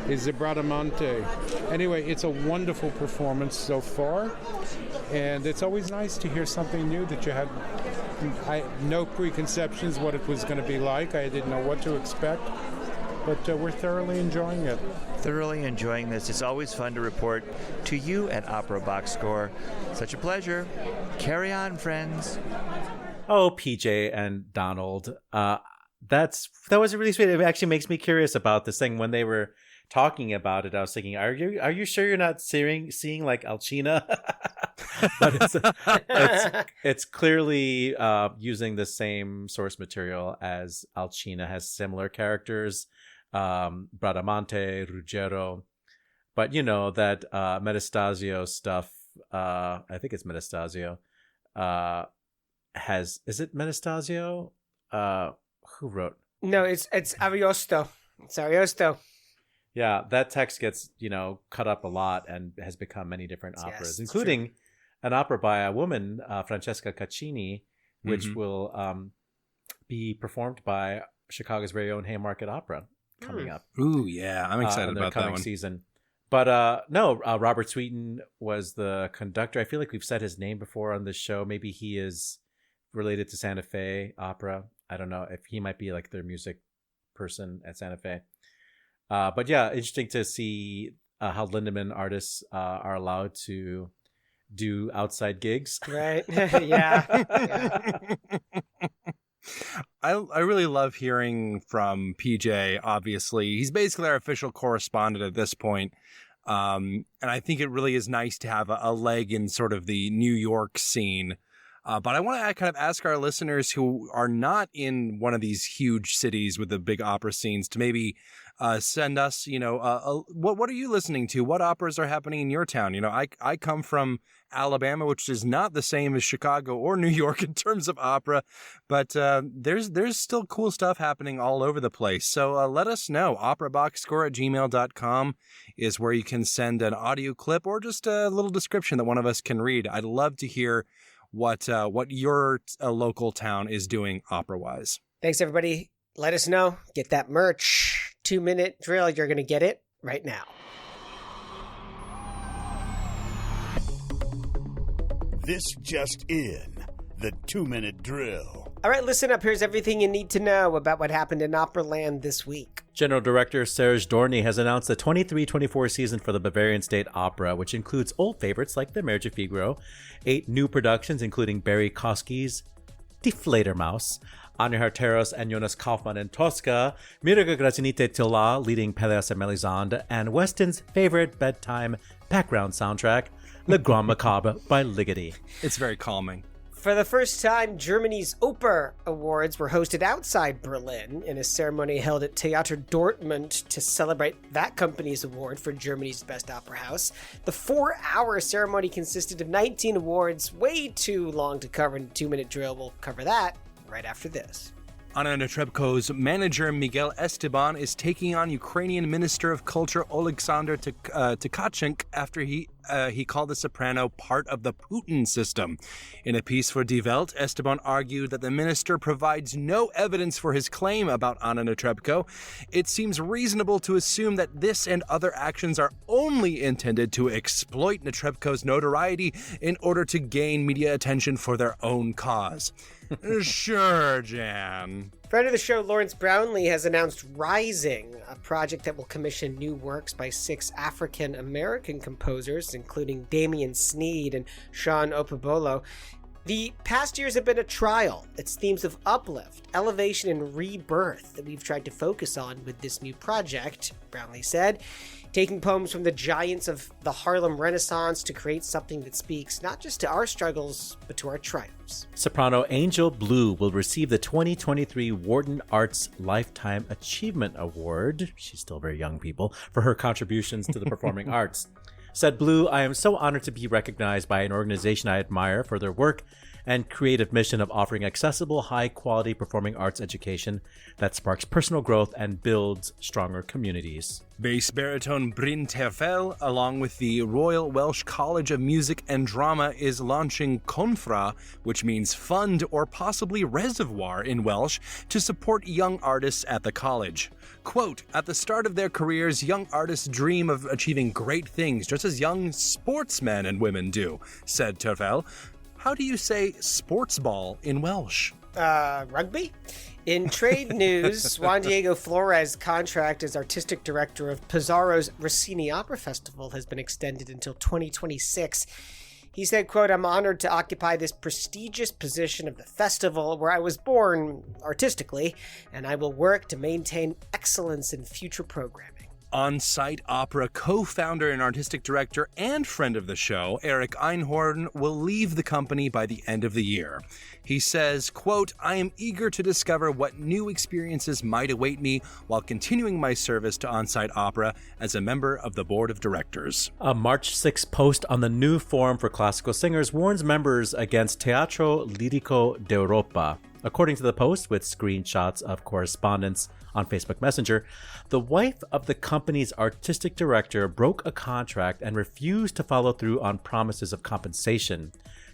G: is the Bradamante. Anyway, it's a wonderful performance so far. And it's always nice to hear something new that you had no preconceptions what it was going to be like. I didn't know what to expect. But we're thoroughly enjoying it.
F: Thoroughly enjoying this. It's always fun to report to you at Opera Box Score. Such a pleasure. Carry on, friends.
E: Oh, PJ and Donald. That was really sweet. It actually makes me curious about this thing. When they were talking about it, I was thinking, are you sure you're not seeing like Alcina? But it's clearly using the same source material as Alcina. Has similar characters. Bradamante, Ruggiero, but you know that Metastasio stuff. I think it's Metastasio. Is it Metastasio? Who wrote?
C: No, it's Ariosto. It's Ariosto.
E: Yeah, that text gets cut up a lot and has become many different operas, including an opera by a woman, Francesca Caccini, which will be performed by Chicago's very own Haymarket Opera. Coming up.
D: Ooh, yeah. I'm excited about that one.
E: Season. But Robert Sweeten was the conductor. I feel like we've said his name before on this show. Maybe he is related to Santa Fe Opera. I don't know if he might be like their music person at Santa Fe. But yeah, interesting to see how Lindemann artists are allowed to do outside gigs.
C: Right. Yeah.
D: I really love hearing from PJ, obviously. He's basically our official correspondent at this point. And I think it really is nice to have a leg in sort of the New York scene. But I want to kind of ask our listeners who are not in one of these huge cities with the big opera scenes to maybe Send us, what are you listening to? What operas are happening in your town? I come from Alabama, which is not the same as Chicago or New York in terms of opera, but there's still cool stuff happening all over the place. So let us know. operaboxscore@gmail.com is where you can send an audio clip or just a little description that one of us can read. I'd love to hear what your local town is doing opera-wise.
C: Thanks, everybody. Let us know. Get that merch. 2-minute drill. You're going to get it right now.
A: This just in, the 2-minute drill.
C: All right, listen up. Here's everything you need to know about what happened in Operaland this week.
E: General Director Serge Dorny has announced the 23-24 season for the Bavarian State Opera, which includes old favorites like The Marriage of Figaro, 8 new productions including Barry Kosky's Die Fledermaus, Anya Harteros and Jonas Kaufmann in Tosca, Mirka Grazinite Tilla leading Pelléas and Melisande, and Weston's favorite bedtime background soundtrack, Le Grand Macabre by Ligeti.
D: It's very calming.
C: For the first time, Germany's Oper Awards were hosted outside Berlin in a ceremony held at Theater Dortmund to celebrate that company's award for Germany's Best Opera House. The 4-hour ceremony consisted of 19 awards, way too long to cover in a 2-minute drill. We'll cover that right after this.
D: Anna Netrebko's manager, Miguel Esteban, is taking on Ukrainian Minister of Culture Oleksandr Tkachenko after he called the soprano part of the Putin system. In a piece for Die Welt, Esteban argued that the minister provides no evidence for his claim about Anna Netrebko. It seems reasonable to assume that this and other actions are only intended to exploit Netrebko's notoriety in order to gain media attention for their own cause. Sure, Jan.
C: Friend of the show, Lawrence Brownlee, has announced Rising, a project that will commission new works by 6 African-American composers, including Damian Sneed and Sean Opebolo. The past years have been a trial. It's themes of uplift, elevation, and rebirth that we've tried to focus on with this new project, Brownlee said, taking poems from the giants of the Harlem Renaissance to create something that speaks not just to our struggles, but to our triumphs.
E: Soprano Angel Blue will receive the 2023 Wharton Arts Lifetime Achievement Award. She's still very young, people, for her contributions to the performing arts. Said Blue, I am so honored to be recognized by an organization I admire for their work and creative mission of offering accessible, high-quality performing arts education that sparks personal growth and builds stronger communities.
D: Bass baritone Bryn Terfel, along with the Royal Welsh College of Music and Drama, is launching Confra, which means fund or possibly reservoir in Welsh, to support young artists at the college. Quote, at the start of their careers, young artists dream of achieving great things, just as young sportsmen and women do, said Terfel. How do you say sports ball in Welsh?
C: Rugby? In trade news, Juan Diego Flores' contract as artistic director of Pizarro's Rossini Opera Festival has been extended until 2026. He said, quote, I'm honored to occupy this prestigious position of the festival where I was born artistically, and I will work to maintain excellence in future programming.
D: On-Site Opera co-founder and artistic director and friend of the show, Eric Einhorn, will leave the company by the end of the year. He says, quote, I am eager to discover what new experiences might await me while continuing my service to On-Site Opera as a member of the board of directors.
E: A March 6 post on the new Forum for Classical Singers warns members against Teatro Lirico d'Europa. According to the post, with screenshots of correspondence on Facebook Messenger, the wife of the company's artistic director broke a contract and refused to follow through on promises of compensation.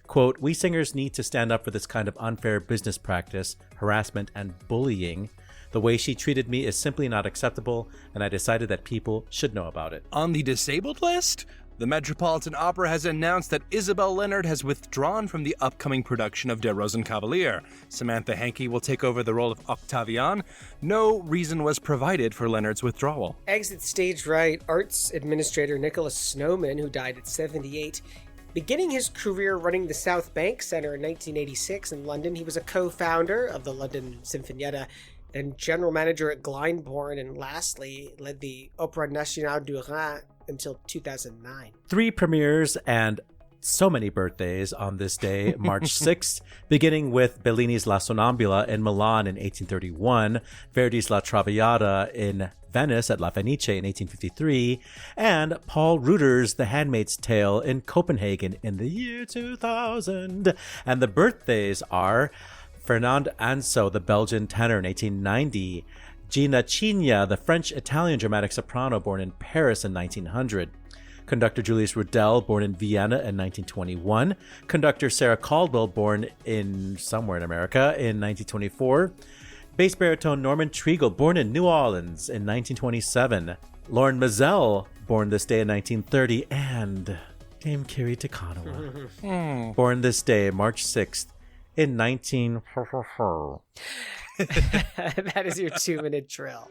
E: Quote, we singers need to stand up for this kind of unfair business practice, harassment, and bullying. The way she treated me is simply not acceptable, and I decided that people should know about it.
D: On the disabled list? The Metropolitan Opera has announced that Isabel Leonard has withdrawn from the upcoming production of Der Rosenkavalier. Samantha Hankey will take over the role of Octavian. No reason was provided for Leonard's withdrawal.
C: Exit stage right arts administrator Nicholas Snowman, who died at 78. Beginning his career running the South Bank Centre in 1986 in London, he was a co-founder of the London Sinfonietta, then general manager at Glyndebourne, and lastly led the Opéra Nationale du Rhin until 2009.
E: 3 premieres and so many birthdays on this day, March 6th, beginning with Bellini's La Sonnambula in Milan in 1831, Verdi's La Traviata in Venice at La Fenice in 1853, and Paul Reuter's The Handmaid's Tale in Copenhagen in the year 2000. And the birthdays are Fernand Anso, the Belgian tenor in 1890, Gina Cigna, the French-Italian dramatic soprano born in Paris in 1900, conductor Julius Rudel, born in Vienna in 1921, conductor Sarah Caldwell, born in somewhere in America in 1924, bass baritone Norman Treagle, born in New Orleans in 1927, Lauren Mazel, born this day in 1930, and Dame Kiri Te Kanawa, born this day, March 6th, in 19...
C: That is your 2-minute drill.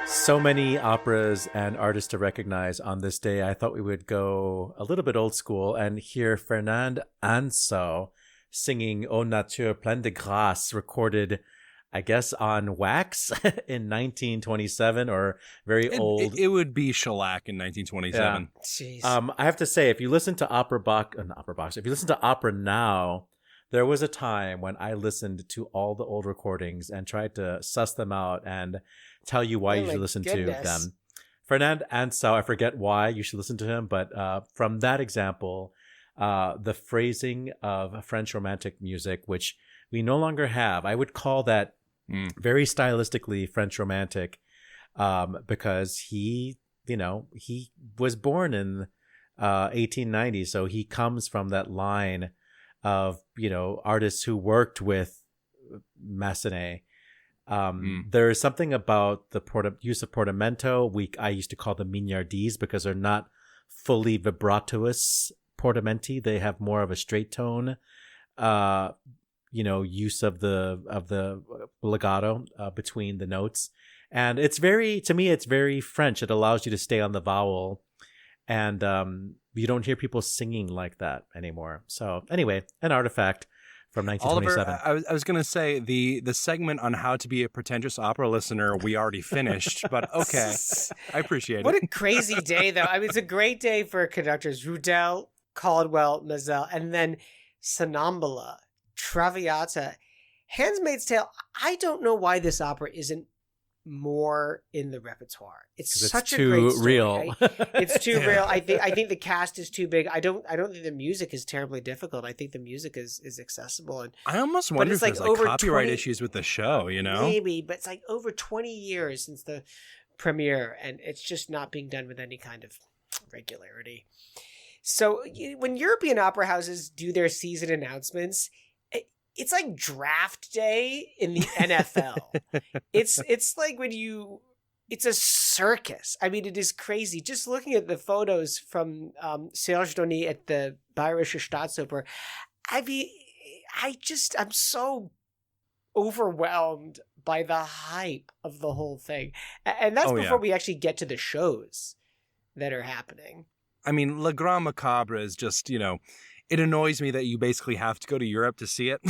E: So many operas and artists to recognize on this day. I thought we would go a little bit old school and hear Fernand Anso singing Ô Nature Pleine de Grâce, recorded, I guess, on wax in 1927, or very old.
D: It would be shellac in 1927.
E: Yeah.
C: Jeez.
E: I have to say, if you listen to if you listen to opera now, there was a time when I listened to all the old recordings and tried to suss them out and tell you why you should listen to them. Fernand Anso, I forget why you should listen to him, but from that example, the phrasing of French Romantic music, which we no longer have, I would call that very stylistically French Romantic, because he was born in 1890, so he comes from that line of artists who worked with Massenet. There is something about the use of portamento. I used to call them mignardises because they're not fully vibratoous portamenti. They have more of a straight tone, use of the legato between the notes. And to me, it's very French. It allows you to stay on the vowel. And you don't hear people singing like that anymore. So anyway, an artifact from 1927.
D: Oliver, I was going to say the segment on how to be a pretentious opera listener we already finished, but okay, I appreciate it.
C: What a crazy day, though. I mean, it's a great day for conductors. Rudel, Caldwell, Mazel, and then Sonnambula, Traviata, Handmaid's Tale. I don't know why this opera isn't more in the repertoire. It's such a great story.
E: Real.
C: It's too real. I think the cast is too big. I don't think the music is terribly difficult. I think the music is accessible, and
D: I almost wonder if there's copyright issues with the show,
C: Maybe, but it's like over 20 years since the premiere, and it's just not being done with any kind of regularity. So when European opera houses do their season announcements, it's like draft day in the NFL. It's like it's a circus. I mean, it is crazy. Just looking at the photos from Serge Donny at the Bayerische Staatsoper, I mean, I'm so overwhelmed by the hype of the whole thing. And that's before we actually get to the shows that are happening.
D: I mean, Le Grand Macabre is just, it annoys me that you basically have to go to Europe to see it.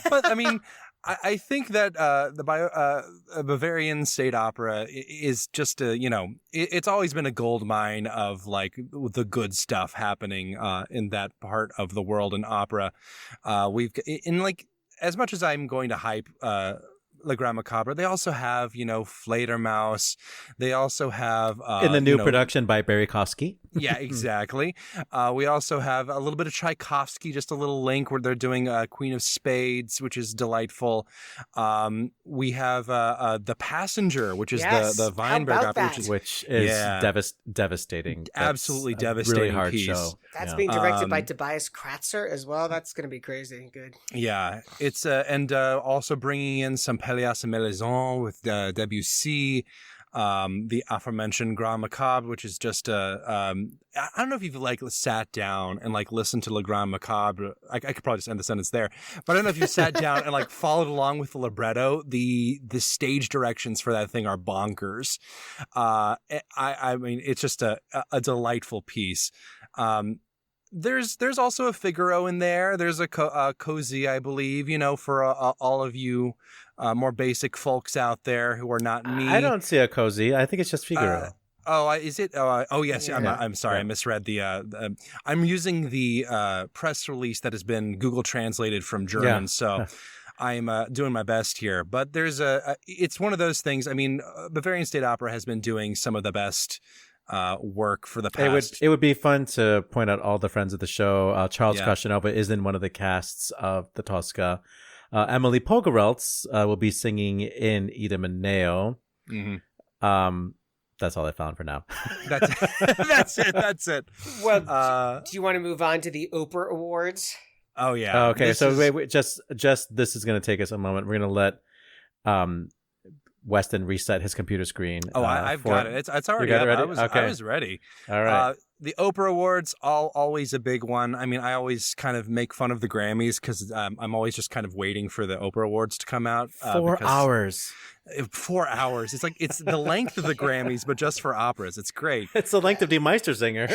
D: But I mean, I think that the Bavarian State Opera is just it's always been a gold mine of like the good stuff happening in that part of the world in opera. As much as I'm going to hype Le Grand Macabre, they also have, Fledermaus. They also have
E: in the new production by Berikowski.
D: Yeah, exactly. We also have a little bit of Tchaikovsky, just a little link where they're doing Queen of Spades, which is delightful. We have The Passenger, which is
C: Yes.
D: the Weinberg
C: How about
D: opera,
C: that?
E: which is
D: Yeah.
E: devastating.
D: Absolutely
E: That's a
D: devastating
E: really hard
D: piece.
E: show.
C: That's
E: Yeah.
C: being directed by Tobias Kratzer as well. That's going to be crazy. Good.
D: Yeah, it's and also bringing in some Pélias et Mélisande with Debussy, the aforementioned Grand Macabre, which is just I don't know if you've like sat down and like listened to Le Grand Macabre. I could probably just end the sentence there, but I don't know if you sat down and like followed along with the libretto. The stage directions for that thing are bonkers. I mean, it's just a delightful piece. There's also a Figaro in there. There's a Cozy, I believe, for all of you more basic folks out there who are not me.
E: I don't see a Cozy. I think it's just Figaro.
D: Is it? Oh, yes.
C: Yeah.
D: I'm sorry. I misread the. I'm using the press release that has been Google translated from German.
E: Yeah.
D: So I'm doing my best here. But there's it's one of those things. I mean, Bavarian State Opera has been doing some of the best work for the past.
E: It would be fun to point out all the friends of the show. Charles
D: Yeah.
E: Krashenova is in one of the casts of the Tosca. Emily Pogerelts will be singing in Idomeneo.
D: Mhm.
E: That's all I found for now.
D: That's it. That's it.
C: Well, do you want to move on to the Oprah Awards?
D: Oh yeah.
E: Okay,
D: This
E: so
D: is-
E: wait, just this is going to take us a moment. We're going to let Weston reset his computer screen.
D: Oh, I've got it. It's already
E: got it
D: up.
E: ready?
D: I
E: Okay.
D: was ready.
E: All right.
D: The Oprah Awards, always a big one. I mean, I always kind of make fun of the Grammys because I'm always just kind of waiting for the Oprah Awards to come out.
E: 4
D: because-
E: hours.
D: 4 hours. It's like it's the length of the Grammys, but just for operas. It's great.
E: It's the length of Die Meistersinger.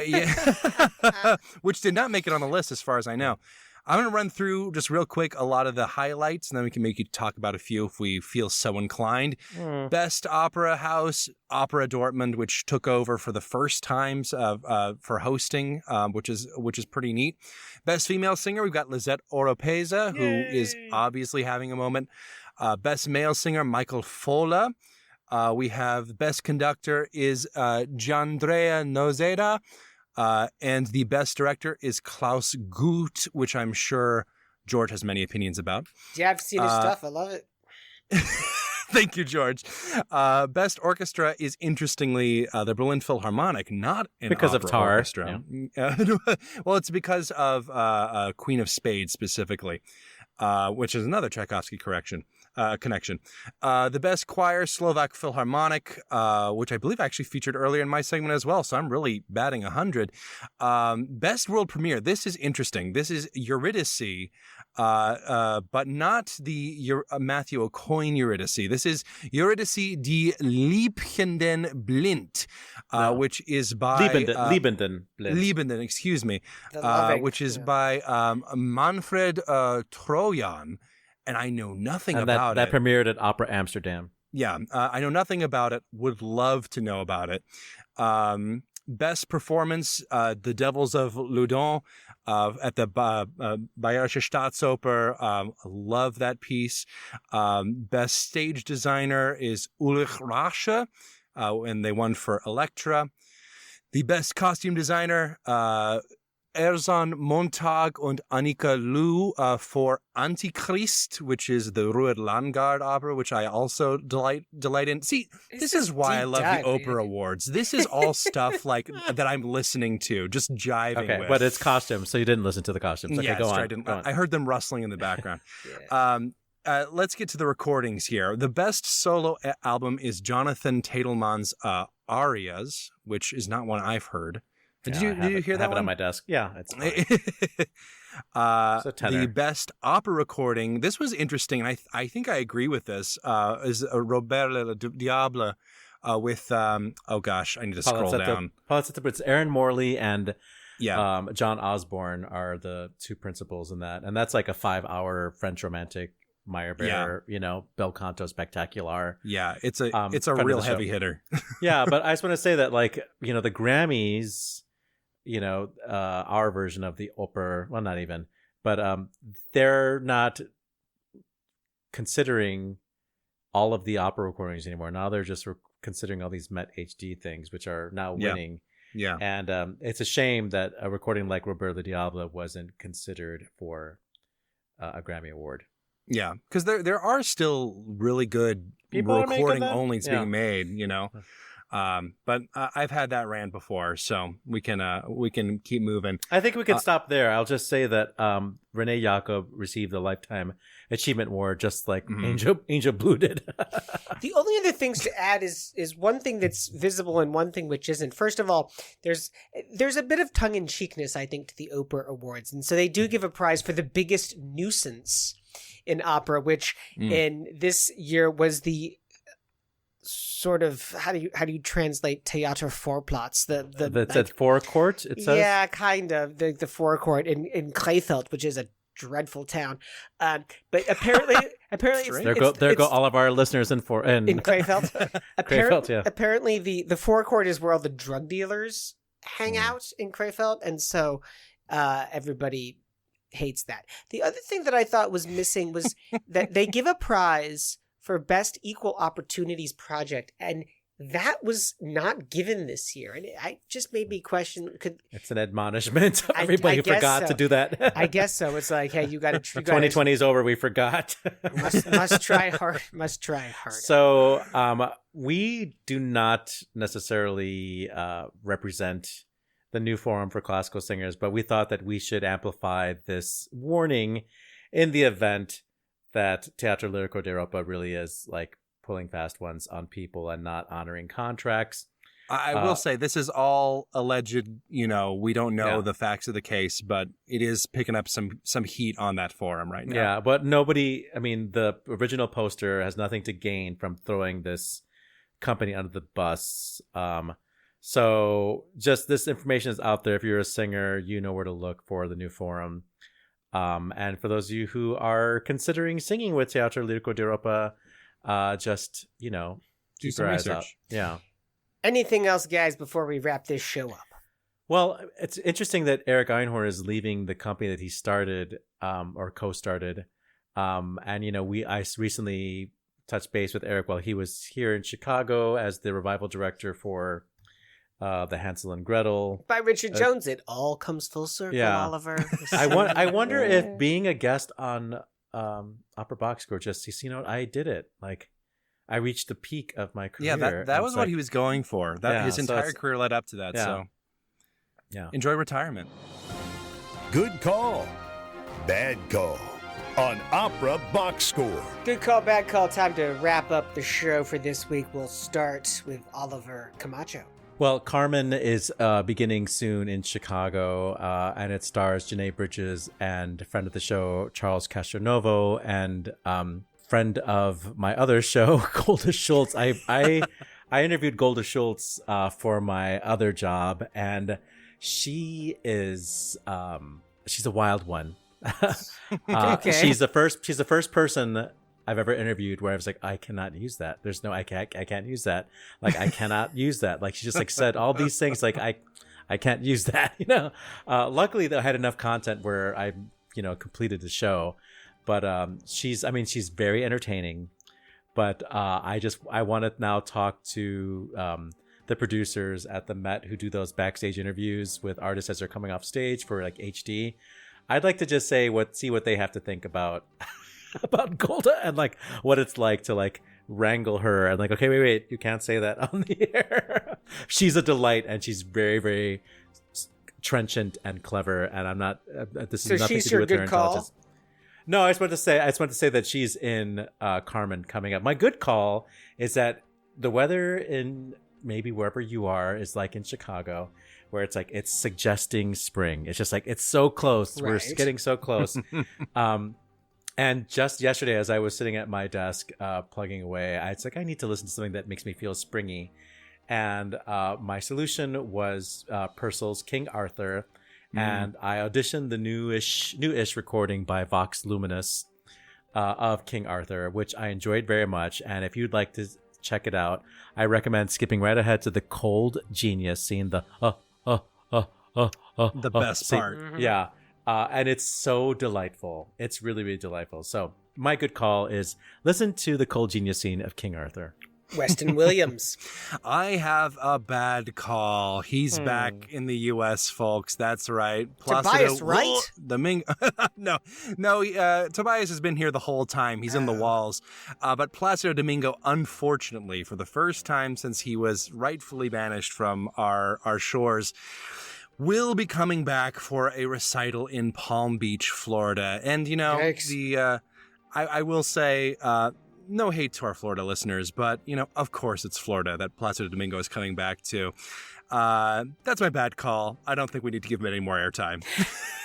D: Yeah, which did not make it on the list as far as I know. I'm going to run through just real quick a lot of the highlights, and then we can make you talk about a few if we feel so inclined. Best Opera House, Opera Dortmund, which took over for the first times for hosting, which is pretty neat. Best Female Singer, we've got Lisette Oropesa, who is obviously having a moment. Best Male Singer, Michael Fola. We have Best Conductor is Giandrea Nozeda. And the best director is Klaus Gut, which I'm sure George has many opinions about.
C: Yeah, I've seen his stuff. I love it.
D: Thank you, George. Best orchestra is interestingly the Berlin Philharmonic, not an
E: Because of
D: opera
E: Tar,
D: orchestra. Well, it's because of Queen of Spades specifically, which is another Tchaikovsky connection. The best choir, Slovak Philharmonic, which I believe actually featured earlier in my segment as well. So I'm really batting 100. Best world premiere. This is interesting. This is Eurydice, but not the Matthew O'Coin Eurydice. This is Eurydice die Liebenden Blind, which is by
E: Liebenden.
D: Liebenden, excuse me,
C: The loving,
D: which is
C: yeah.
D: by Manfred Trojan. And I know nothing
E: And
D: about
E: that
D: it.
E: premiered at Opera Amsterdam.
D: Yeah, I know nothing about it. Would love to know about it. Best performance, The Devils of Loudun at the Bayerische Staatsoper. Love that piece. Best stage designer is Ulrich Rasche, and they won for Elektra. The best costume designer, Erzan Montag und Annika Lu for Antichrist, which is the Ruhr Landgard opera, which I also delight in. See, this is why I love the Oprah Awards. This is all stuff like that I'm listening to, just jiving
E: Okay,
D: with.
E: but it's costumes, so you didn't listen to the costumes. Okay,
D: Yeah,
E: go
D: that's
E: on.
D: true.
E: Go on.
D: I heard them rustling in the background.
C: Yeah.
D: Let's get to the recordings here. The best solo album is Jonathan Tatelman's Arias, which is not one I've heard. Did you hear that
E: I have
D: one?
E: it on my desk. Yeah, it's fine. It's a tenor.
D: The best opera recording. This was interesting, and I think I agree with this. Is Robert Le Diable with oh gosh, I need to scroll down.
E: It's Aaron Morley and
D: Yeah,
E: John Osborne are the two principals in that, and that's like a 5-hour French romantic Meyerbeer, bel canto spectacular.
D: yeah. It's a
E: friend of
D: real
E: the show.
D: heavy hitter.
E: Yeah, but I just want to say that, like, the Grammys, our version of the opera, well, not even, but they're not considering all of the opera recordings anymore. Now they're just considering all these Met HD things, which are now winning.
D: Yeah.
E: And it's a shame that a recording like Roberto Diablo wasn't considered for a Grammy Award.
D: Yeah, because there are still really good
E: People are making
D: recording
E: them.
D: onlys
E: Yeah.
D: being made, but I've had that rant before, so we can keep moving.
E: I think we can stop there. I'll just say that Renee Jacob received a Lifetime Achievement Award, just like Angel Blue did.
C: The only other things to add is one thing that's visible and one thing which isn't. First of all, there's a bit of tongue-in-cheekness, I think, to the Oprah Awards, and so they do give a prize for the biggest nuisance in opera, which in this year was the sort of how do you translate theater Vorplatz?
E: That's at forecourt. It says.
C: Yeah, kind of the forecourt in Krefeld, which is a dreadful town. But apparently
E: There go all of our listeners in
C: Krefeld.
E: Krefeld, yeah.
C: Apparently the forecourt is where all the drug dealers hang out in Krefeld, and so everybody hates that. The other thing that I thought was missing was that they give a prize for best equal opportunities project, and that was not given this year, and I just made me question.
E: It's an admonishment. Everybody who forgot to do that.
C: I guess so. It's like, hey, you got to.
E: 2020 is over. We forgot.
C: must try hard. Must try hard.
E: So, we do not necessarily represent the new forum for classical singers, but we thought that we should amplify this warning in the event that Teatro Lirico d'Europa really is like pulling fast ones on people and not honoring contracts.
D: I will say this is all alleged, we don't know the facts of the case, but it is picking up some heat on that forum right now.
E: Yeah, but the original poster has nothing to gain from throwing this company under the bus. So just this information is out there. If you're a singer, you know where to look for the new forum. And for those of you who are considering singing with Teatro Lirico d'Europa, just,
D: do some research.
E: Yeah.
C: Anything else, guys, before we wrap this show up?
E: Well, it's interesting that Eric Einhorn is leaving the company that he started or co-started. And, I recently touched base with Eric while he was here in Chicago as the revival director for the Hansel and Gretel.
C: By Richard Jones. It all comes full circle, Oliver.
E: I wonder if being a guest on Opera Box Score I did it. Like, I reached the peak of my career.
D: Yeah, that was what he was going for. His entire career led up to that.
E: Yeah.
D: So,
E: yeah,
D: enjoy retirement.
H: Good call, bad call on Opera Box Score.
C: Good call, bad call. Time to wrap up the show for this week. We'll start with Oliver Camacho.
E: Well, Carmen is beginning soon in Chicago, and it stars Janae Bridges and friend of the show, Charles Castronovo, and friend of my other show, Golda Schultz. I interviewed Golda Schultz for my other job, and she is she's a wild one.
C: Okay.
E: She's the first person I've ever interviewed where I was like, I cannot use that. There's no, I can't use that. Like, I cannot use that. Like, she just like said all these things. Like, I can't use that, luckily though, I had enough content where I, completed the show, but, she's very entertaining, but, I want to now talk to, the producers at the Met who do those backstage interviews with artists as they're coming off stage for like HD. I'd like to just see what they have to think about Golda and like what it's like to like wrangle her and like, okay, wait, you can't say that on the air. She's a delight and she's very, very trenchant and clever. And I'm not. This is nothing to do with her intelligence. No, I just want to say that she's in Carmen coming up. My good call is that the weather in maybe wherever you are is like in Chicago, where it's like it's suggesting spring. It's just like it's so close. Right. We're getting so close. And just yesterday, as I was sitting at my desk plugging away, I need to listen to something that makes me feel springy. And my solution was Purcell's King Arthur. And I auditioned the newish recording by Vox Luminous of King Arthur, which I enjoyed very much. And if you'd like to check it out, I recommend skipping right ahead to the Cold Genius scene, the
D: best
E: scene.
D: part.
E: Yeah. And it's so delightful. It's really, really delightful. So my good call is listen to the Cold Genius scene of King Arthur.
C: Weston Williams.
D: I have a bad call. He's back in the U.S., folks. That's right.
C: Tobias Wright?
D: No. Tobias has been here the whole time. He's in the walls. But Placido Domingo, unfortunately, for the first time since he was rightfully banished from our shores, will be coming back for a recital in Palm Beach, Florida. And,
C: Yikes.
D: I will say, no hate to our Florida listeners, but, of course it's Florida that Placido Domingo is coming back to. That's my bad call. I don't think we need to give him any more airtime.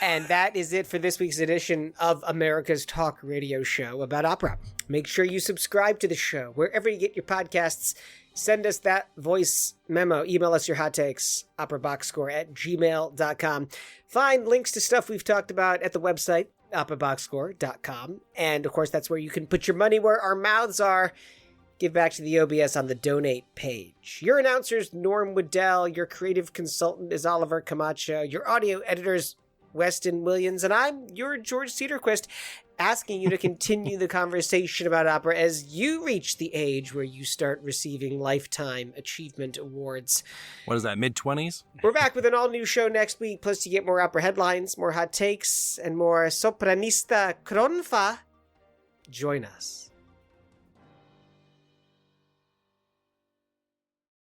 C: And that is it for this week's edition of America's Talk Radio Show about opera. Make sure you subscribe to the show wherever you get your podcasts. Send us that voice memo. Email us your hot takes, operaboxscore@gmail.com. Find links to stuff we've talked about at the website, operaboxscore.com. And, of course, that's where you can put your money where our mouths are. Give back to the OBS on the donate page. Your announcer's Norm Waddell. Your creative consultant is Oliver Camacho. Your audio editor's Weston Williams. And I'm your George Cedarquist, asking you to continue the conversation about opera as you reach the age where you start receiving Lifetime Achievement Awards.
D: What is that, mid-20s?
C: We're back with an all-new show next week, plus you get more opera headlines, more hot takes, and more Sopranista Cronfa. Join us.